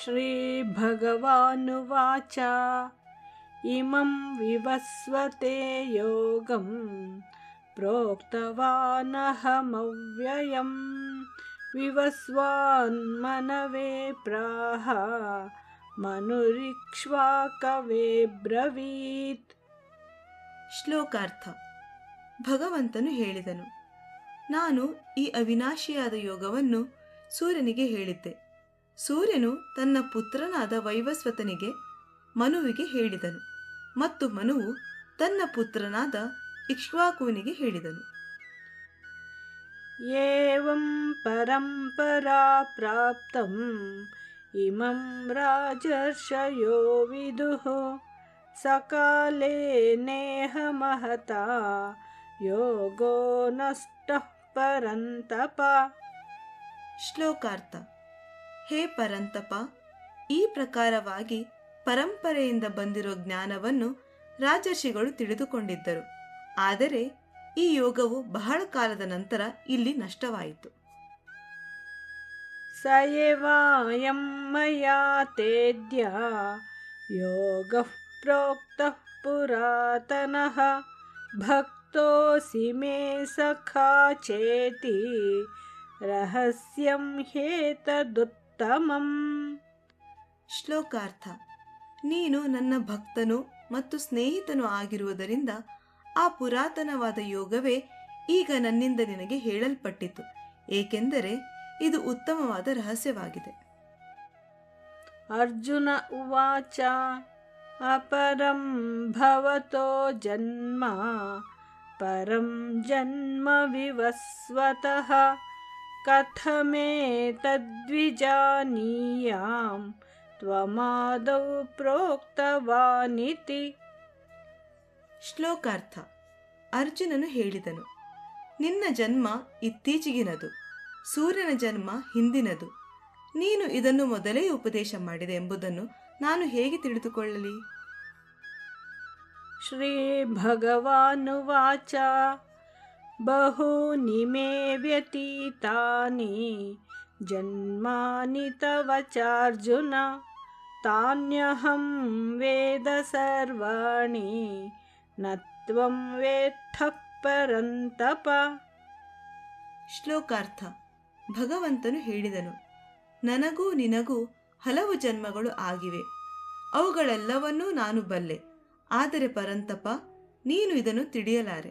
श्रीभगवानुवाच इमं विवस्वते योगं प्रोक्तवानहमव्ययं विवस्वान्मनवे प्राह ಮನುರಿಕ್ಷ್ವಾಕವೇ ಬ್ರವೀತ್. ಶ್ಲೋಕಾರ್ಥ. ಭಗವಂತನು ಹೇಳಿದನು, ನಾನು ಈ ಅವಿನಾಶಿಯಾದ ಯೋಗವನ್ನು ಸೂರ್ಯನಿಗೆ ಹೇಳಿದ್ದೆ. ಸೂರ್ಯನು ತನ್ನ ಪುತ್ರನಾದ ವೈವಸ್ವತನಿಗೆ ಮನುವಿಗೆ ಹೇಳಿದನು ಮತ್ತು ಮನುವು ತನ್ನ ಪುತ್ರನಾದ ಇಕ್ಷ್ವಾಕುವಿನಿಗೆ ಹೇಳಿದನು. ಏವಂ ಪರಂಪರಾ ಪ್ರಾಪ್ತಂ ಇಮಂ ರಾಜರ್ಷಯೋ ವಿದುಃ ಸಕಾಲೇ ನೇಹ ಮಹತಾ ಯೋಗೋ ನಷ್ಟಃ ಪರಂತಪ. ಶ್ಲೋಕಾರ್ಥ. ಹೇ ಪರಂತಪ, ಈ ಪ್ರಕಾರವಾಗಿ ಪರಂಪರೆಯಿಂದ ಬಂದಿರೋ ಜ್ಞಾನವನ್ನು ರಾಜರ್ಷಿಗಳು ತಿಳಿದುಕೊಂಡಿದ್ದರು. ಆದರೆ ಈ ಯೋಗವು ಬಹಳ ಕಾಲದ ನಂತರ ಇಲ್ಲಿ ನಷ್ಟವಾಯಿತು. ಸಯವಾಯಂ ಮಯಾ ತೇದ್ಯ ಯೋಗಃ ಪ್ರೋಕ್ತಃ ಪುರಾತನಃ ಭಕ್ತೋಸಿ ಮೇ ಸಖಾ ಚೇತಿ ರಹಸ್ಯಂ ಹೇತದುತ್ತಮಂ. ಶ್ಲೋಕಾರ್ಥ. ನೀನು ನನ್ನ ಭಕ್ತನು ಮತ್ತು ಸ್ನೇಹಿತನು ಆಗಿರುವುದರಿಂದ ಆ ಪುರಾತನವಾದ ಯೋಗವೇ ಈಗ ನನ್ನಿಂದ ನಿನಗೆ ಹೇಳಲ್ಪಟ್ಟಿತು, ಏಕೆಂದರೆ ಇದು ಉತ್ತಮವಾದ ರಹಸ್ಯವಾಗಿದೆ. ಅರ್ಜುನ ಉವಾಚ ಅಪರಂ ಭವತೋ ಜನ್ಮ ಪರಂ ಜನ್ಮ ವಿವಸ್ವತಃ ಕಥಮೇತದ್ವಿಜಾನೀಯಾಂ ತ್ವಮಾದೌ ಪ್ರೋಕ್ತವಾನಿತಿ. ಶ್ಲೋಕಾರ್ಥ. ಅರ್ಜುನನು ಹೇಳಿದನು, ನಿನ್ನ ಜನ್ಮ ಇತ್ತೀಚಿಗಿನದು, ಸೂರ್ಯನ ಜನ್ಮ ಹಿಂದಿನದು. ನೀನು ಇದನ್ನು ಮೊದಲೇ ಉಪದೇಶ ಮಾಡಿದೆ ಎಂಬುದನ್ನು ನಾನು ಹೇಗೆ ತಿಳಿದುಕೊಳ್ಳಲಿ? ಶ್ರೀ ಭಗವಾನುವಾಚ ಬಹೂನಿ ಮೇ ವ್ಯತೀತಾನಿ ಜನ್ಮಾನಿ ತವ ಚಾರ್ಜುನ ತಾನ್ಯಹಂ ವೇದ ಸರ್ವಾಣಿ ನ ತ್ವಂ ವೇತ್ತಃ ಪರಂತಪ. ಶ್ಲೋಕಾರ್ಥ. ಭಗವಂತನು ಹೇಳಿದನು, ನನಗೂ ನಿನಗೂ ಹಲವು ಜನ್ಮಗಳು ಆಗಿವೆ, ಅವುಗಳೆಲ್ಲವನ್ನೂ ನಾನು ಬಲ್ಲೆ. ಆದರೆ ಪರಂತಪ, ನೀನು ಇದನ್ನು ತಿಳಿಯಲಾರೆ.